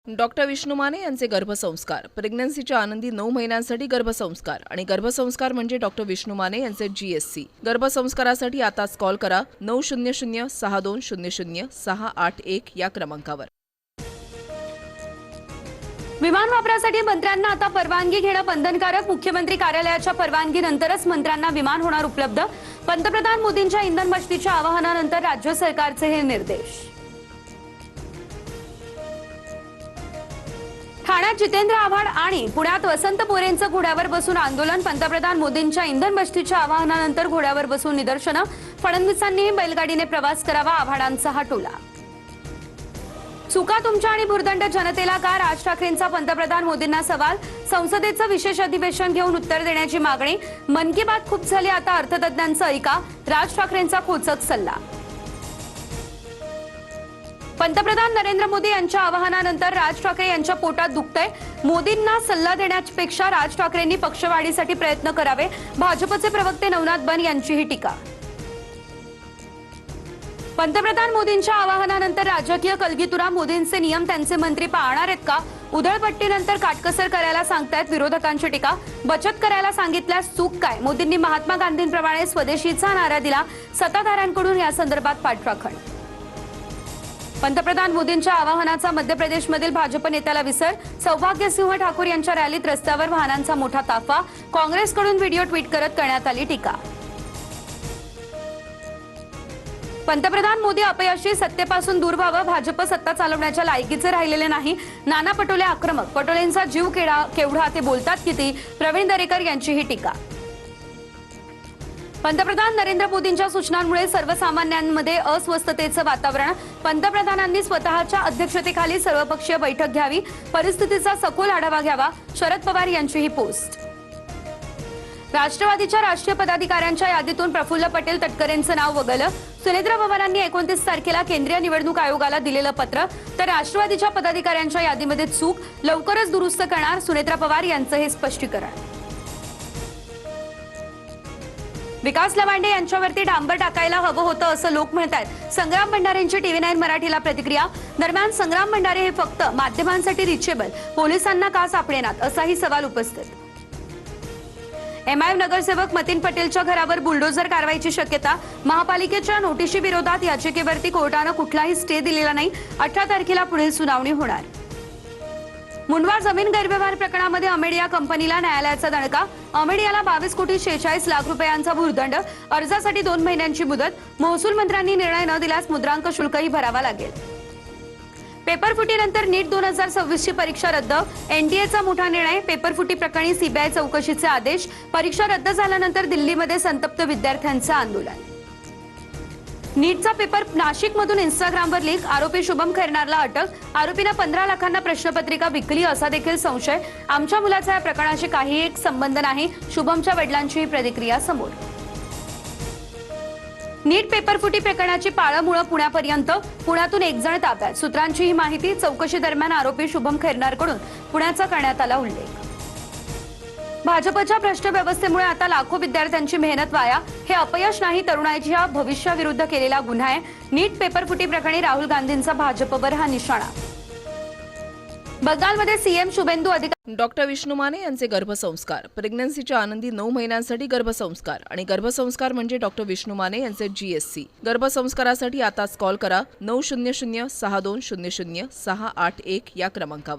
Doctor Vishnu Mane यांचे गर्भसंस्कार, प्रेग्नन्सीच्या आनंदी 9 महिन्यांसाठी गर्भसंस्कार आणि गर्भसंस्कार म्हणजे डॉक्टर विष्णू माने यांचे GSC। गर्भसंस्कारासाठी आताच कॉल करा 900-6200-681 या क्रमांकावर। विमान वापरासाठी मंत्र्यांना आता परवानगी घेणं बंधनकारक। मुख्यमंत्री कार्यालयाच्या परवानगीनंतरच मंत्र्यांना विमान होणार उपलब्ध। पंतप्रधान मोदींच्या इंधन बचतीच्या आवाहनानंतर राज्य सरकारचे हे निर्देश। ठाण्यात जितेंद्र आव्हाड आणि पुण्यात वसंत मोरेंचं घोड्यावर बसून आंदोलन। पंतप्रधान मोदींच्या इंधन बचतीच्या आवाहनानंतर घोड्यावर बसून निदर्शनं। फडणवीसांनीही बैलगाडीने प्रवास करावा, आव्हाडांचा हा टोला। चुका तुमच्या आणि भुर्दंड जनतेला का? राज ठाकरेंचा पंतप्रधान मोदींना सवाल। संसदेचं विशेष अधिवेशन घेऊन उत्तर देण्याची मागणी। मन की बात खूप झाली, आता अर्थतज्ञांचं ऐका, राज ठाकरेंचा खोचक सल्ला। पंतप्रधान नरेंद्र मोदी यांच्या आवाहनानंतर राज ठाकरे यांच्या पोटात दुखतंय। मोदींना सल्ला देण्यापेक्षा राज ठाकरेंनी पक्षवाढीसाठी प्रयत्न करावे, भाजपचे प्रवक्ते नवनाथ बन यांची ही टीका। पंतप्रधान मोदींच्या आवाहनानंतर राजकीय कलगीतुरा। मोदींचे नियम त्यांचे मंत्री पाळणार आहेत का? उधळपट्टीनंतर काटकसर करायला सांगतायत विरोधकांची टीका। बचत करायला सांगितल्यास चूक काय? मोदींनी महात्मा गांधींप्रमाणे स्वदेशीचा नारा दिला, सत्ताधाऱ्यांकडून या संदर्भात पाठराखण। पंतप्रधान मोदींच्या आवाहनाचा मध्य प्रदेशमधील भाजप नेत्याला विसर। सौभाग्यसिंह ठाकूर यांच्या रॅलीत रस्त्यावर वाहनांचा मोठा ताफा। काँग्रेसकडून व्हिडिओ ट्विट करत करण्यात आली टीका। पंतप्रधान मोदी अपयशी, सत्तेपासून दूर व्हावं, भाजप सत्ता चालवण्याच्या लायकीचे राहिलेले नाही। नाना पटोले आक्रमक, पटोलेंचा जीव केवढा ते बोलतात किती? प्रवीण दरेकर यांची ही टीका। पंतप्रधान नरेंद्र मोदींच्या सूचनांमुळे सर्वसामान्यांमध्ये अस्वस्थतेचं वातावरण। पंतप्रधानांनी स्वतःच्या अध्यक्षतेखाली सर्वपक्षीय बैठक घ्यावी, परिस्थितीचा सखोल आढावा घ्यावा, शरद पवार यांची ही पोस्ट। राष्ट्रवादीच्या राष्ट्रीय पदाधिकाऱ्यांच्या यादीतून प्रफुल्ल पटेल तटकरेंचं नाव वगळलं। सुनेत्रा पवारांनी 29 तारखेला केंद्रीय निवडणूक आयोगाला दिलेलं पत्र, तर राष्ट्रवादीच्या पदाधिकाऱ्यांच्या यादीमध्ये चूक लवकरच दुरुस्त करणार, सुनेत्रा पवार यांचं हे स्पष्टीकरण। विकास लवांडे यांच्यावरती डांबर टाकायला हवं होतं असं लोक म्हणतात। संग्राम भंडारेंची TV9 मराठीला प्रतिक्रिया। दरम्यान संग्राम भंडारे हे फक्त माध्यमांसाठी रिचेबल, पोलिसांना का सापडेनात असाही सवाल उपस्थित। MIM नगरसेवक मतीन पटेलच्या घरावर बुलडोझर कारवाईची शक्यता। महापालिकेच्या नोटिशी विरोधात याचिकेवरती कोर्टानं कुठलाही स्टे दिलेला नाही। 18 तारखेला पुढील सुनावणी होणार। मुंडवा जमीन गैरव्यवहार प्रकरणामध्ये अमेडिया कंपनीला न्यायालयाचा दणका। अमेडियाला 22,46 लाख रुपयांचा भुर्दंड, अर्जासाठी 2 महिन्यांची मुदत। महसूल मंत्र्यांनी निर्णय न दिल्यास मुद्रांक शुल्कही भरावा लागेल। पेपरफुटीनंतर नीट 2026ची परीक्षा रद्द, NTAचा मोठा निर्णय। पेपरफुटी प्रकरणी CBI चौकशीचे आदेश। परीक्षा रद्द झाल्यानंतर दिल्लीमध्ये संतप्त विद्यार्थ्यांचं आंदोलन। नीटचा पेपर नाशिकमधून इंस्टाग्रामवर लीक, आरोपी शुभम खैरनारला अटक। आरोपीनं 15 लाखांना प्रश्नपत्रिका विकली असा देखील संशय। आमच्या मुलाचा या प्रकरणाशी काही एक संबंध नाही, शुभमच्या वडिलांची ही प्रतिक्रिया समोर। नीट पेपरफुटी प्रकरणाची पाळंमुळं पुण्यापर्यंत, पुण्यातून एक जण ताब्यात। सूत्रांची ही माहिती। चौकशी दरम्यान आरोपी शुभम खैरनारकडून पुण्याचा करण्यात आला उल्लेख। भाजपच्या भ्रष्ट व्यवस्थेमुळे आता लाखो विद्यार्थ्यांची मेहनत वाया, हे अपयश नाही, तरुणाईच्या भविष्याविरुद्ध केलेला गुन्हा आहे। नीट पेपरफुटी प्रकरणी राहुल गांधींचा भाजपवर हा निशाणा। बंगालमध्ये CM शुभेंदू अधिकारी। डॉक्टर विष्णू माने यांचे गर्भसंस्कार, प्रेग्नन्सीच्या आनंदी 9 महिन्यांसाठी गर्भसंस्कार आणि गर्भसंस्कार म्हणजे डॉक्टर विष्णू माने यांचे GSC। गर्भसंस्कारासाठी आताच कॉल करा 900-6200-681 या क्रमांकावर।